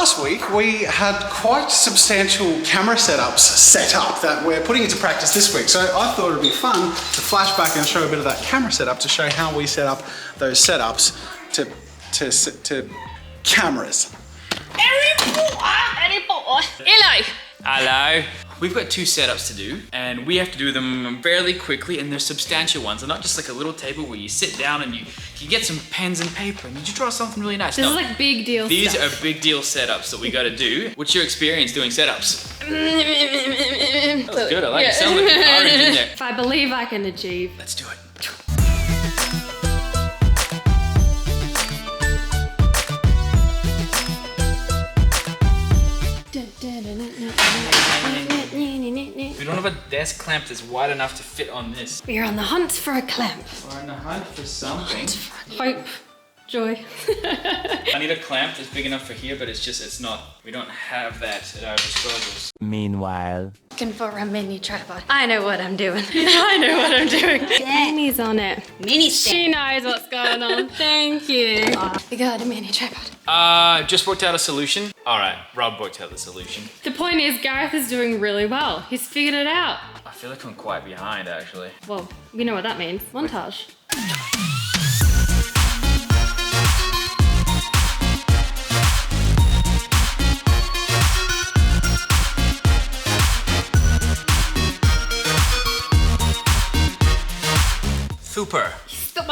last week we had quite substantial camera setups set up that we're putting into practice this week. So I thought it'd be fun to flash back and show a bit of that camera setup to show how we set up those setups to cameras. Hello. We've got 2 setups to do, and we have to do them fairly quickly, and they're substantial ones. They're not just like a little table where you sit down and you get some pens and paper and you just draw something really nice. This is like big deal These stuff. are big deal setups that we got to do. What's your experience doing setups? That was good. I like it. Sounds like an orange in there. If I believe I can achieve. Let's do it. We don't have a desk clamp that's wide enough to fit on this. We're on the hunt for a clamp. We're on the hunt for something. Hope. Joy. I need a clamp that's big enough for here, but it's not. We don't have that at our disposal. Meanwhile. Looking for a mini tripod. I know what I'm doing. I know what I'm doing. Amy's on it. Mini She knows what's going on. Thank you. We got a mini tripod. Just worked out a solution. All right, Rob worked out the solution. The point is, Gareth is doing really well. He's figured it out. I feel like I'm quite behind, actually. Well, we know what that means. Montage. Super. Super.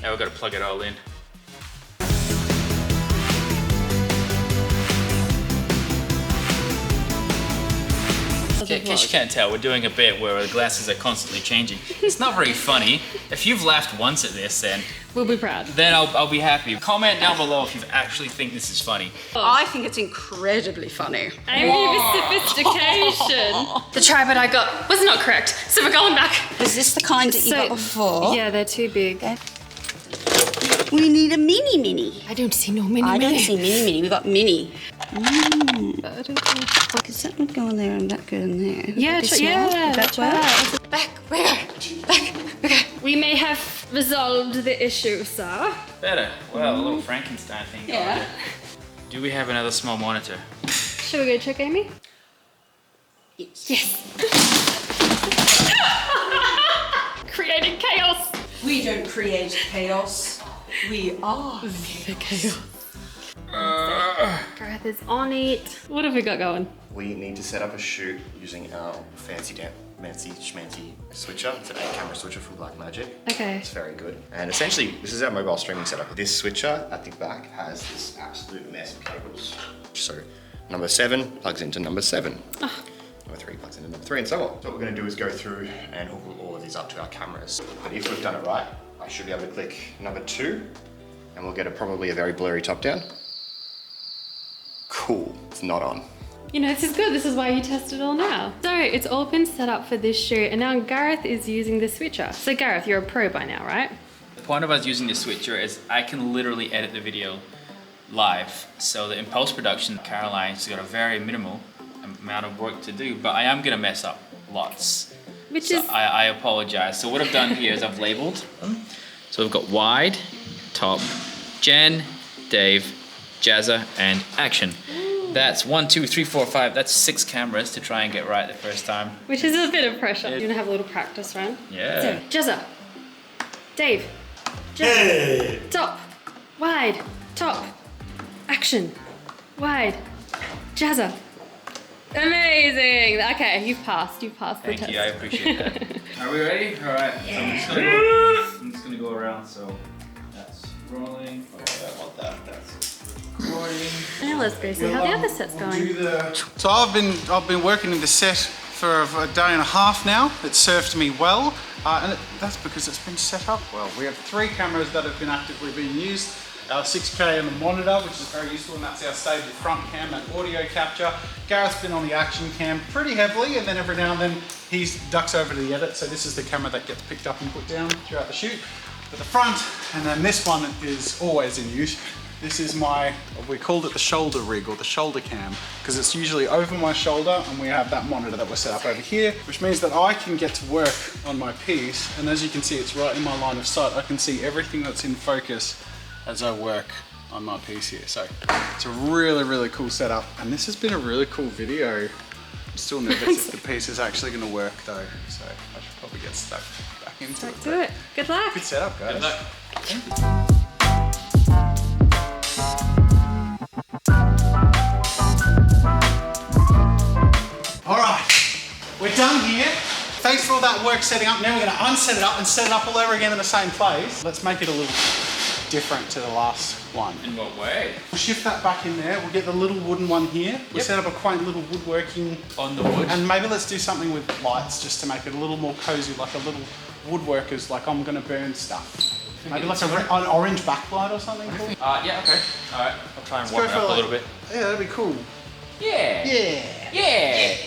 Now we've got to plug it all in. In case you can't tell, we're doing a bit where the glasses are constantly changing. It's not very funny. If you've laughed once at this, then we'll be proud. Then I'll be happy. Comment down below if you actually think this is funny. I think it's incredibly funny. Amy with sophistication. The tripod I got was not correct, so we're going back. Was this the kind that you got before? Yeah, they're too big. Okay. We need a mini. I don't see no mini. I don't see mini. We got mini. Because that would go in there and that go in there. Yeah, that's right. Back, we go. We may have resolved the issue, sir. Better. Well, a little Frankenstein thing. Yeah. Do we have another small monitor? Should we go check Amy? Yes. Creating chaos. We don't create chaos. We are the chaos. Gareth is on it. What have we got going? We need to set up a shoot using our fancy schmancy switcher. It's an 8-camera switcher from Blackmagic. Okay. It's very good. And essentially, this is our mobile streaming setup. This switcher at the back has this absolute mess of cables. So number 7 plugs into number 7. Oh. Number 3 plugs into number 3 and so on. So what we're going to do is go through and hook all of these up to our cameras. But if we've done it right, I should be able to click number 2 and we'll get probably a very blurry top down. Cool, it's not on. You know, this is good. This is why you test it all now. So it's all been set up for this shoot and now Gareth is using the switcher. So Gareth, you're a pro by now, right? The point of us using the switcher is I can literally edit the video live. So that in post-production, Caroline's got a very minimal amount of work to do, but I am gonna mess up lots. I apologize. So what I've done here is I've labeled them. So we've got wide, top, Jen, Dave, Jazza, and action. That's 1, 2, 3, 4, 5. That's 6 cameras to try and get right the first time. Which is a bit of pressure. You're gonna have a little practice run. Yeah. So, Jazza, Dave, Jazza, top, wide, top, action, wide, Jazza. Amazing. Okay, you've passed the test. Thank you, I appreciate that. Are we ready? All right. Yeah. So I'm just gonna go around. So that's rolling. Oh, I want that. That's recording. Now let's go see how the other set's going. So I've been working in the set for a day and a half now. It's served me well, and that's because it's been set up well. We have 3 cameras that have been actively being used. Our 6K on the monitor, which is very useful, and that's our stable front cam and audio capture. Gareth's been on the action cam pretty heavily, and then every now and then he ducks over to the edit. So this is the camera that gets picked up and put down throughout the shoot at the front, and then this one is always in use. This is we called it the shoulder rig or the shoulder cam, because it's usually over my shoulder and we have that monitor that we're set up over here, which means that I can get to work on my piece. And as you can see, it's right in my line of sight. I can see everything that's in focus as I work on my piece here. So it's a really, really cool setup. And this has been a really cool video. I'm still nervous if the piece is actually gonna work though. So I should probably get stuck back into it. Do it. Good luck. Good setup, guys. Good luck. All right, we're done here. Thanks for all that work setting up. Now we're gonna unset it up and set it up all over again in the same place. Let's make it a little different to the last one. In what way? We'll shift that back in there. We'll get the little wooden one here. We'll set up a quaint little woodworking. On the wood. And maybe let's do something with lights just to make it a little more cozy, like a little woodworker's, like I'm gonna burn stuff. Maybe like an orange backlight or something cool. Yeah, okay. All right, I'll try and warm it up a little bit. Yeah, that'd be cool. Yeah. Yeah. Yeah.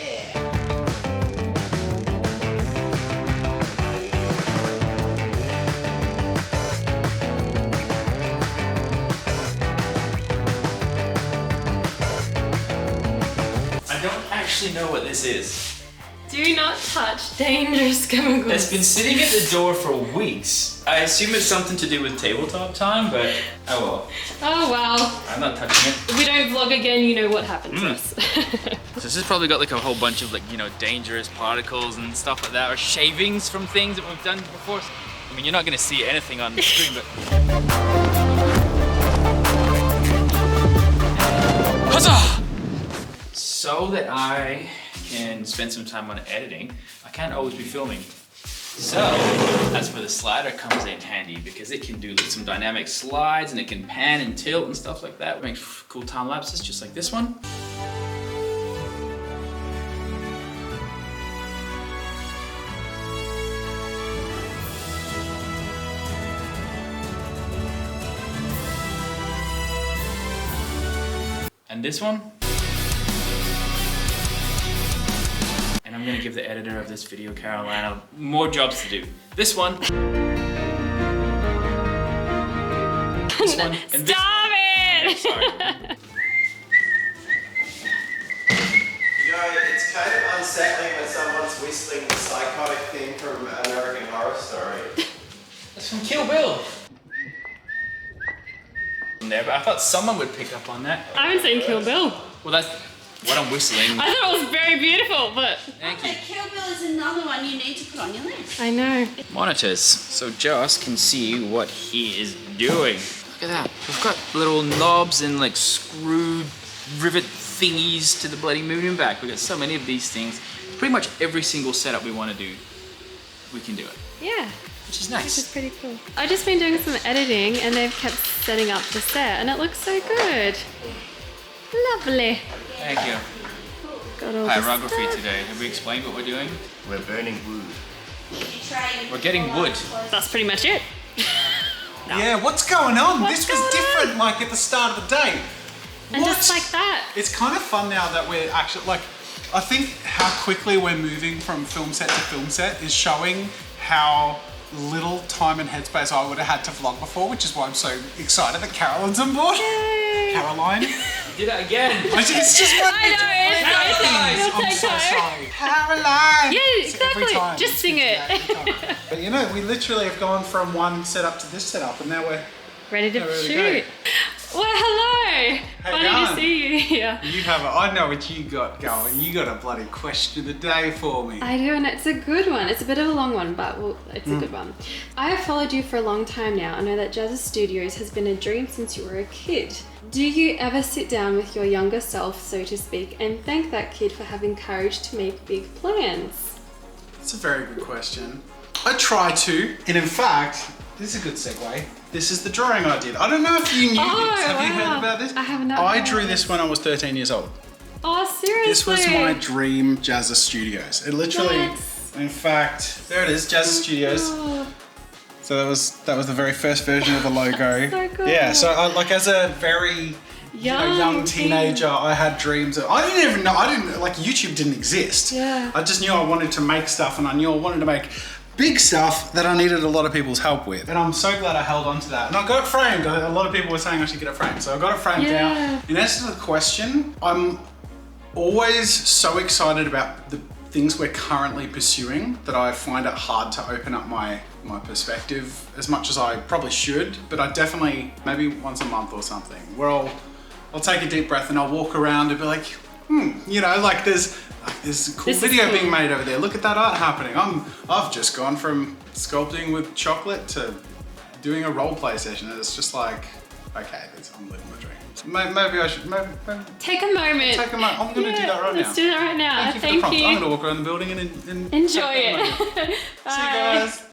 I don't actually know what this is. Do not touch dangerous chemicals. It's been sitting at the door for weeks. I assume it's something to do with tabletop time, but oh well. Oh well. I'm not touching it. If we don't vlog again, you know what happened to us. So this has probably got like a whole bunch of like, you know, dangerous particles and stuff like that, or shavings from things that we've done before. I mean, you're not gonna see anything on the screen, but... Huzzah! So that I can spend some time on editing, I can't always be filming. So that's where the slider comes in handy, because it can do like some dynamic slides and it can pan and tilt and stuff like that. It makes cool time lapses just like this one. And this one. And I'm gonna give the editor of this video, Carolina, more jobs to do. This one. This one. And this Stop one. it! Okay, sorry. You know, it's kind of unsettling when someone's whistling the psychotic theme from American Horror Story. That's from Kill Bill. There, but I thought someone would pick up on that. I haven't seen Kill Bill. Well, that's what I'm whistling. I thought it was very beautiful, but Thank you. Okay, Kill Bill is another one you need to put on your list. I know. Monitors, so Joss can see what he is doing. Look at that. We've got little knobs and like screw rivet thingies to the bloody moon and back. We've got so many of these things. Pretty much every single setup we want to do, we can do it. Yeah. Which is This is nice. pretty cool. I've just been doing some editing and they've kept setting up the set and it looks so good. Lovely. Thank you. Got all Pyrography the stuff. today. Have we explained what we're doing? We're burning wood. We're getting wood. That's pretty much it. Yeah, what's going on? What's this was going different on? like at the start of the day. And just like that. It's kind of fun now that we're actually, like, I think how quickly we're moving from film set to film set is showing how little time and headspace I would have had to vlog before, which is why I'm so excited that Caroline's on board. Yay. Caroline. Did that again. It's just what I know, I'm it'll so take time. sorry. Caroline! Yeah, It's every exactly. time. Just sing it. Every time. But you know, we literally have gone from one setup to this setup and now we're Ready to ready to shoot. Well, hello. Funny going? to see you here. You have I know what you got going. You got a bloody question of the day for me. I do, and it's a good one. It's a bit of a long one, but it's a good one. I have followed you for a long time now. I know that Jazza Studios has been a dream since you were a kid. Do you ever sit down with your younger self, so to speak, and thank that kid for having courage to make big plans? That's a very good question. I try to, and in fact, this is a good segue. This is the drawing I did. I don't know if you knew Oh, this. Have you wow. heard about this? I have not I heard drew of this this. when I was 13 years old. Oh, seriously? This was my dream Jazza Studios. It literally, Yes. in fact, there it is, Jazza Studios. Oh, So that was the very first version of the logo. So cool. Yeah, so like as a very young teen. teenager, I had dreams of, I didn't even know, like YouTube didn't exist. Yeah. I just knew I wanted to make stuff and I knew I wanted to make big stuff that I needed a lot of people's help with. And I'm so glad I held on to that. And I got it framed. A lot of people were saying I should get it framed. So I got it framed Yeah. now. In answer to the question, I'm always so excited about the things we're currently pursuing that I find it hard to open up my my perspective as much as I probably should, but I definitely, maybe once a month or something, where I'll take a deep breath and I'll walk around and be like, you know, like there's a cool video being made over there. Look at that art happening. I've just gone from sculpting with chocolate to doing a role play session. And it's just like, okay, I'm living my dream. Maybe I should, maybe Take a moment. I'm gonna do that right now. Let's do that right now. Thank you for the prompt. I'm gonna walk around the building and Enjoy it. See you guys.